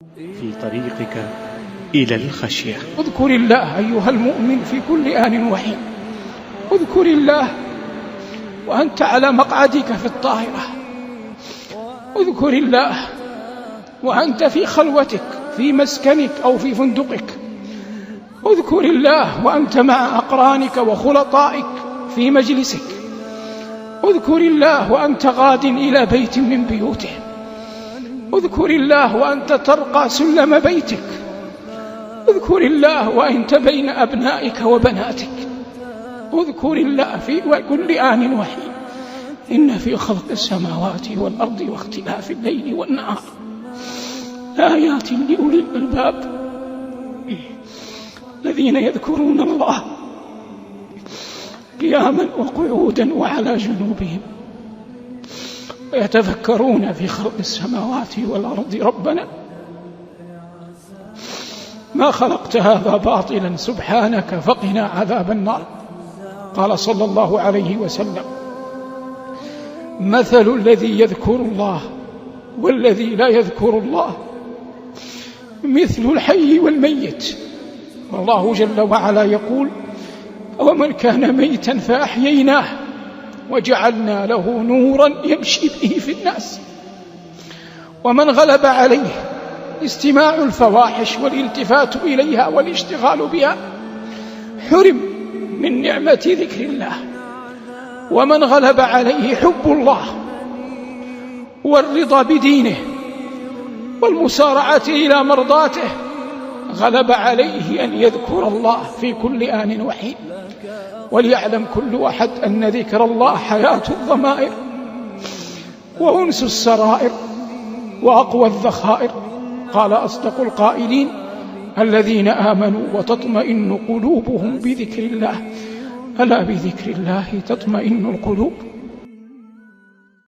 في طريقك إلى الخشية. اذكر الله أيها المؤمن في كل آن وحين. اذكر الله وأنت على مقعدك في الطائرة. اذكر الله وأنت في خلوتك في مسكنك أو في فندقك. اذكر الله وأنت مع أقرانك وخلطائك في مجلسك. اذكر الله وأنت غاد إلى بيت من بيوته. اذكر الله وأنت ترقى سلم بيتك. اذكر الله وأنت بين أبنائك وبناتك. اذكر الله في كل آن وحين. إن في خلق السماوات والأرض واختلاف الليل والنهار آيات لأولي الألباب الذين يذكرون الله قياما وقعودا وعلى جنوبهم ويتفكرون في خلق السماوات والأرض ربنا ما خلقت هذا باطلا سبحانك فقنا عذاب النار. قال صلى الله عليه وسلم: مثل الذي يذكر الله والذي لا يذكر الله مثل الحي والميت. والله جل وعلا يقول: ومن كان ميتا فأحييناه وجعلنا له نورا يمشي به في الناس. ومن غلب عليه استماع الفواحش والالتفات إليها والاشتغال بها حرم من نعمة ذكر الله. ومن غلب عليه حب الله والرضا بدينه والمسارعة إلى مرضاته غلب عليه أن يذكر الله في كل آن وحين. وليعلم كل أحد أن ذكر الله حياة الضمائر وأنس السرائر وأقوى الذخائر. قال أصدق القائلين: الذين آمنوا وتطمئن قلوبهم بذكر الله، ألا بذكر الله تطمئن القلوب.